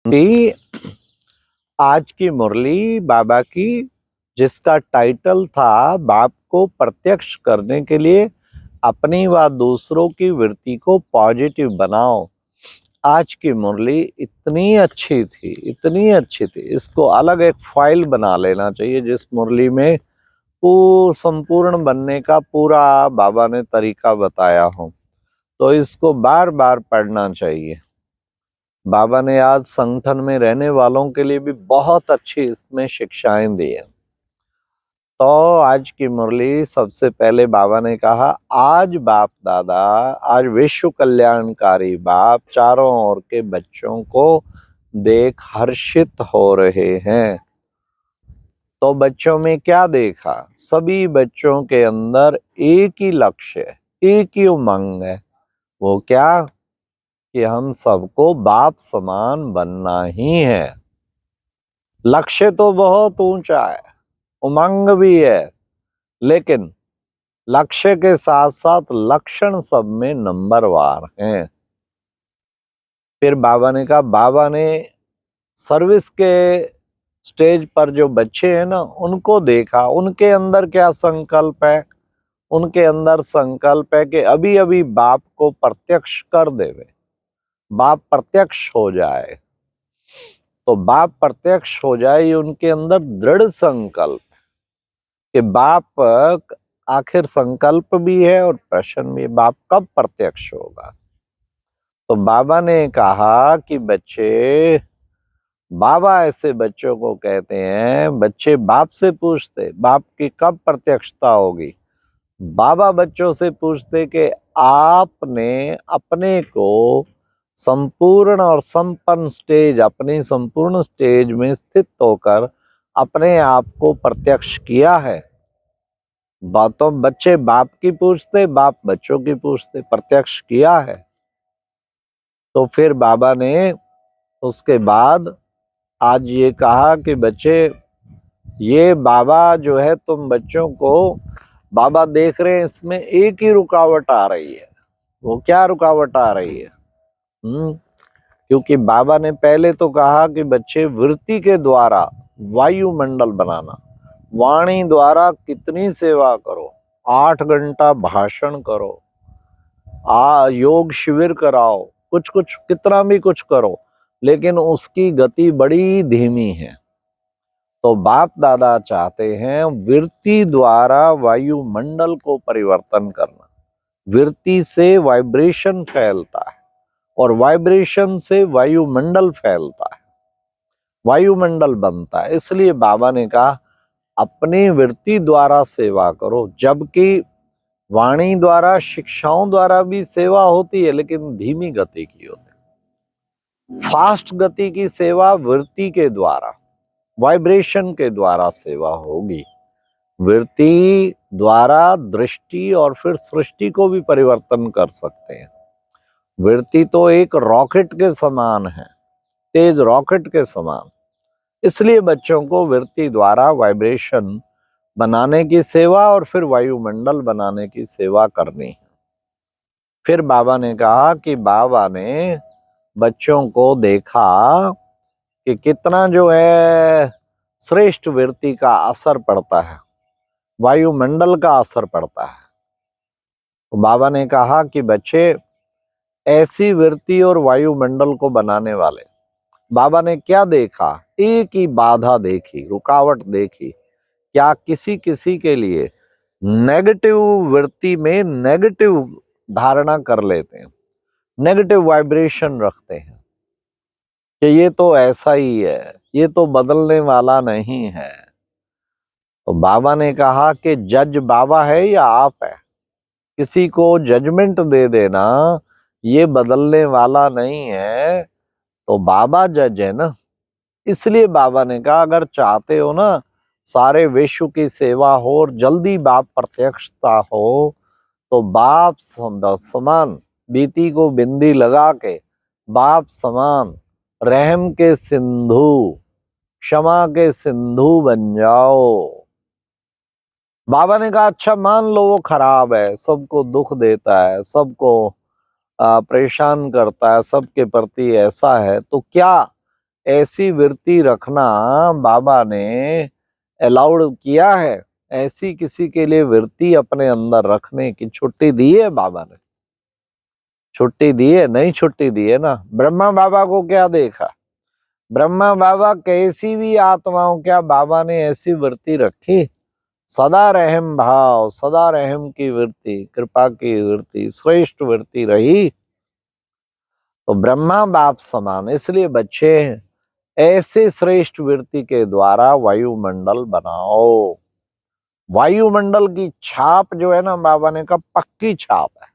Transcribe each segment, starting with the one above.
कि आज की मुरली बाबा की, जिसका टाइटल था बाप को प्रत्यक्ष करने के लिए अपनी व दूसरों की वृत्ति को पॉजिटिव बनाओ। आज की मुरली इतनी अच्छी थी, इतनी अच्छी थी, इसको अलग एक फाइल बना लेना चाहिए जिस मुरली में संपूर्ण बनने का पूरा बाबा ने तरीका बताया हो। तो इसको बार बार पढ़ना चाहिए। बाबा ने आज संगठन में रहने वालों के लिए भी बहुत अच्छी इसमें शिक्षाएं दी हैं। तो आज की मुरली सबसे पहले बाबा ने कहा, आज बाप दादा, आज विश्व कल्याणकारी बाप चारों ओर के बच्चों को देख हर्षित हो रहे हैं। तो बच्चों में क्या देखा? सभी बच्चों के अंदर एक ही लक्ष्य है, एक ही उमंग है। वो क्या? कि हम सबको बाप समान बनना ही है। लक्ष्य तो बहुत ऊंचा है, उमंग भी है, लेकिन लक्ष्य के साथ साथ लक्षण सब में नंबरवार हैं। फिर बाबा ने कहा, बाबा ने सर्विस के स्टेज पर जो बच्चे हैं ना, उनको देखा, उनके अंदर क्या संकल्प है? उनके अंदर संकल्प है कि अभी अभी बाप को प्रत्यक्ष कर देवे, बाप प्रत्यक्ष हो जाए। तो बाप प्रत्यक्ष हो जाए, ये उनके अंदर दृढ़ संकल्प कि बाप, आखिर संकल्प भी है और प्रश्न भी, बाप कब प्रत्यक्ष होगा। तो बाबा ने कहा कि बच्चे, बाबा ऐसे बच्चों को कहते हैं, बच्चे बाप से पूछते बाप की कब प्रत्यक्षता होगी। बाबा बच्चों से पूछते कि आपने अपने को संपूर्ण और संपन्न स्टेज, अपनी संपूर्ण स्टेज में स्थित होकर अपने आप को प्रत्यक्ष किया है। बातों बच्चे बाप की पूछते, बाप बच्चों की पूछते, प्रत्यक्ष किया है। तो फिर बाबा ने उसके बाद आज ये कहा कि बच्चे, ये बाबा जो है, तुम बच्चों को बाबा देख रहे हैं, इसमें एक ही रुकावट आ रही है। वो क्या रुकावट आ रही है? क्योंकि बाबा ने पहले तो कहा कि बच्चे वृत्ति के द्वारा वायुमंडल बनाना, वाणी द्वारा कितनी सेवा करो, 8 घंटा भाषण करो, योग शिविर कराओ, कुछ कुछ कितना भी कुछ करो, लेकिन उसकी गति बड़ी धीमी है। तो बाप दादा चाहते हैं वृत्ति द्वारा वायुमंडल को परिवर्तन करना। वृत्ति से वाइब्रेशन फैलता है और वाइब्रेशन से वायुमंडल फैलता है, वायुमंडल बनता है। इसलिए बाबा ने कहा अपनी वृत्ति द्वारा सेवा करो। जबकि वाणी द्वारा, शिक्षाओं द्वारा भी सेवा होती है, लेकिन धीमी गति की होती है। फास्ट गति की सेवा वृत्ति के द्वारा, वाइब्रेशन के द्वारा सेवा होगी। वृत्ति द्वारा दृष्टि और फिर सृष्टि को भी परिवर्तन कर सकते हैं। वृत्ति तो एक रॉकेट के समान है, तेज रॉकेट के समान। इसलिए बच्चों को वृत्ति द्वारा वाइब्रेशन बनाने की सेवा और फिर वायुमंडल बनाने की सेवा करनी है। फिर बाबा ने कहा कि बाबा ने बच्चों को देखा कि कितना जो है श्रेष्ठ वृत्ति का असर पड़ता है, वायुमंडल का असर पड़ता है। तो बाबा ने कहा कि बच्चे, ऐसी वृत्ति और वायुमंडल को बनाने वाले बाबा ने क्या देखा? एक ही बाधा देखी, रुकावट देखी। क्या किसी किसी के लिए नेगेटिव वृत्ति में नेगेटिव धारणा कर लेते हैं, नेगेटिव वाइब्रेशन रखते हैं कि ये तो ऐसा ही है, ये तो बदलने वाला नहीं है। तो बाबा ने कहा कि जज बाबा है या आप है? किसी को जजमेंट दे देना ये बदलने वाला नहीं है, तो बाबा जज है ना। इसलिए बाबा ने कहा अगर चाहते हो ना सारे विश्व की सेवा हो और जल्दी बाप प्रत्यक्षता हो, तो बाप समान बीती को बिंदी लगा के बाप समान रहम के सिंधु, क्षमा के सिंधु बन जाओ। बाबा ने कहा अच्छा मान लो वो खराब है, सबको दुख देता है, सबको परेशान करता है, सबके प्रति ऐसा है, तो क्या ऐसी वृत्ति रखना बाबा ने अलाउड किया है? ऐसी किसी के लिए वृत्ति अपने अंदर रखने की छुट्टी दी है बाबा ने? छुट्टी दी है? नहीं छुट्टी दी है ना। ब्रह्मा बाबा को क्या देखा? ब्रह्मा बाबा कैसी भी आत्माओं, क्या बाबा ने ऐसी वृत्ति रखी? सदा रहम भाव, सदा रहम की वृत्ति, कृपा की वृत्ति, श्रेष्ठ वृत्ति रही। तो ब्रह्मा बाप समान, इसलिए बच्चे ऐसे श्रेष्ठ वृत्ति के द्वारा वायुमंडल बनाओ। वायुमंडल की छाप जो है ना, बाबा ने कहा पक्की छाप है।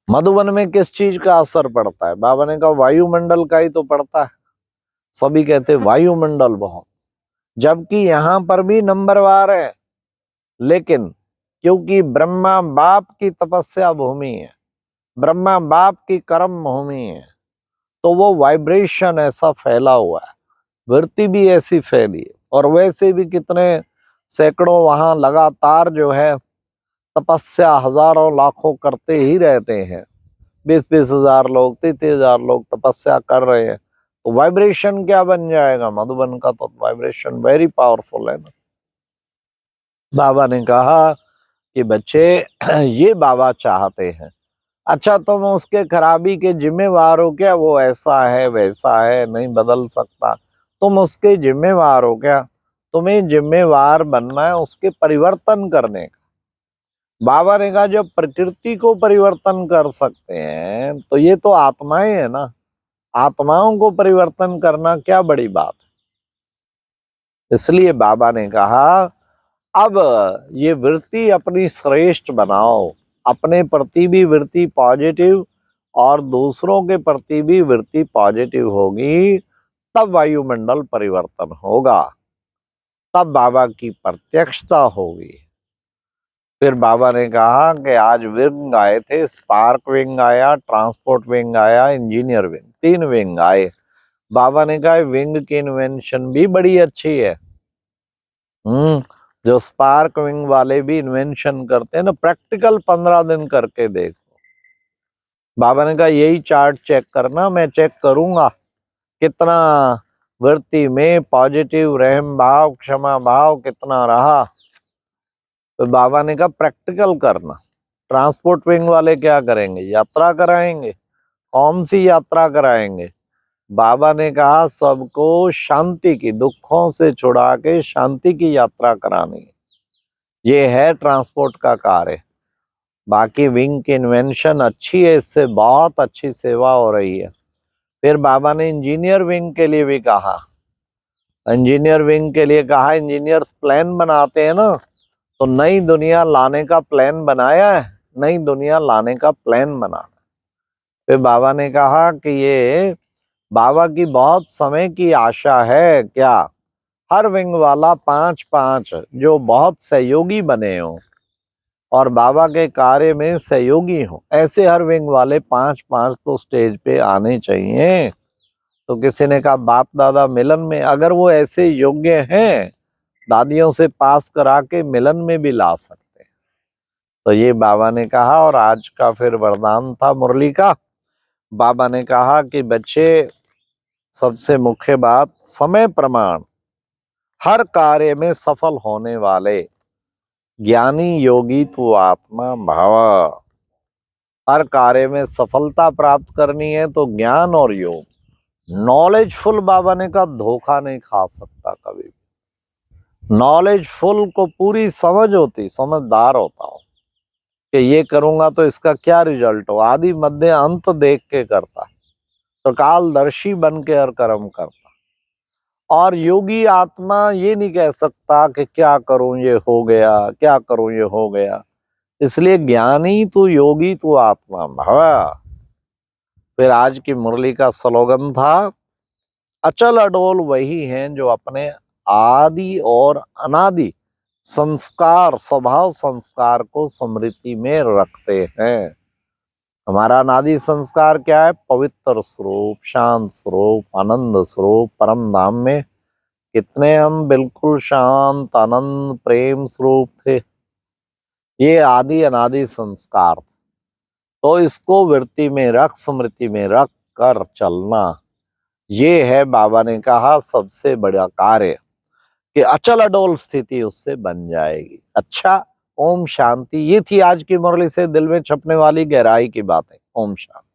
मधुबन में किस चीज का असर पड़ता है? बाबा ने कहा वायुमंडल का ही तो पड़ता है। सभी कहते वायुमंडल बहुत, जबकि यहां पर भी नंबरवार है, लेकिन क्योंकि ब्रह्मा बाप की तपस्या भूमि है, ब्रह्मा बाप की कर्म भूमि है, तो वो वाइब्रेशन ऐसा फैला हुआ है, वृत्ति भी ऐसी फैली है। और वैसे भी कितने सैकड़ों वहां लगातार जो है तपस्या हजारों लाखों करते ही रहते हैं। 20-20 हजार लोग, 30-30 हजार लोग तपस्या कर रहे हैं, तो वाइब्रेशन क्या बन जाएगा मधुबन का? तो वाइब्रेशन वेरी पावरफुल है ना। बाबा ने कहा कि बच्चे ये बाबा चाहते हैं। अच्छा, तुम उसके खराबी के जिम्मेवार हो क्या? वो ऐसा है वैसा है, नहीं बदल सकता, तुम उसके जिम्मेवार हो क्या? तुम्हें जिम्मेवार बनना है उसके परिवर्तन करने का। बाबा ने कहा जब प्रकृति को परिवर्तन कर सकते हैं तो ये तो आत्माएं है ना, आत्माओं को परिवर्तन करना क्या बड़ी बात है। इसलिए बाबा ने कहा अब ये वृत्ति अपनी श्रेष्ठ बनाओ, अपने प्रति भी वृत्ति पॉजिटिव और दूसरों के प्रति भी वृत्ति पॉजिटिव होगी, तब वायुमंडल परिवर्तन होगा, तब बाबा की प्रत्यक्षता होगी। फिर बाबा ने कहा कि आज विंग आए थे, स्पार्क विंग आया, ट्रांसपोर्ट विंग आया, इंजीनियर विंग, 3 विंग आए। बाबा ने कहा विंग की इन्वेंशन भी बड़ी अच्छी है। जो स्पार्क विंग वाले भी इन्वेंशन करते हैं ना, प्रैक्टिकल 15 दिन करके देखो। बाबा ने कहा यही चार्ट चेक करना, मैं चेक करूंगा कितना वृत्ति में पॉजिटिव रहम भाव क्षमा भाव कितना रहा। तो बाबा ने कहा प्रैक्टिकल करना। ट्रांसपोर्ट विंग वाले क्या करेंगे? यात्रा कराएंगे। कौन सी यात्रा कराएंगे? बाबा ने कहा सबको शांति की, दुखों से छुड़ा के शांति की यात्रा करानी है, ये है ट्रांसपोर्ट का कार्य। बाकी विंग की इन्वेंशन अच्छी है, इससे बहुत अच्छी सेवा हो रही है। फिर बाबा ने इंजीनियर विंग के लिए भी कहा, इंजीनियर विंग के लिए कहा इंजीनियर्स प्लान बनाते हैं ना, तो नई दुनिया लाने का प्लान बनाया है, नई दुनिया लाने का प्लान बना। फिर बाबा ने कहा कि ये बाबा की बहुत समय की आशा है, क्या हर विंग वाला 5-5 जो बहुत सहयोगी बने हो और बाबा के कार्य में सहयोगी हो, ऐसे हर विंग वाले 5-5 तो स्टेज पे आने चाहिए। तो किसी ने कहा बाप दादा मिलन में, अगर वो ऐसे योग्य हैं, दादियों से पास करा के मिलन में भी ला सकते हैं। तो ये बाबा ने कहा। और आज का फिर वरदान था मुरली का। बाबा ने कहा कि बच्चे सबसे मुख्य बात, समय प्रमाण हर कार्य में सफल होने वाले ज्ञानी योगी तू आत्मा भाव। हर कार्य में सफलता प्राप्त करनी है तो ज्ञान और योग, नॉलेजफुल बाबा ने कहा धोखा नहीं खा सकता कभी। नॉलेजफुल को पूरी समझ होती, समझदार होता हो कि ये करूंगा तो इसका क्या रिजल्ट हो, आदि मध्य अंत देख के करता है, तो कालदर्शी बन के हर कर्म करता। और योगी आत्मा ये नहीं कह सकता कि क्या करूं ये हो गया, क्या करूं ये हो गया। इसलिए ज्ञानी तू योगी तू आत्मा भव। फिर आज की मुरली का स्लोगन था, अचल अडोल वही हैं जो अपने आदि और अनादि संस्कार, स्वभाव संस्कार को स्मृति में रखते हैं। हमारा अनादि संस्कार क्या है? पवित्र स्वरूप, शांत स्वरूप, आनंद स्वरूप, परम धाम में कितने हम बिल्कुल शांत आनंद प्रेम स्वरूप थे। ये आदि अनादि संस्कार थे। तो इसको वृत्ति में रख, स्मृति में रख कर चलना, ये है बाबा ने कहा सबसे बड़ा कार्य कि अचल अडोल स्थिति उससे बन जाएगी। अच्छा, ओम शांति। ये थी आज की मुरली से दिल में छपने वाली गहराई की बातें। ओम शांति।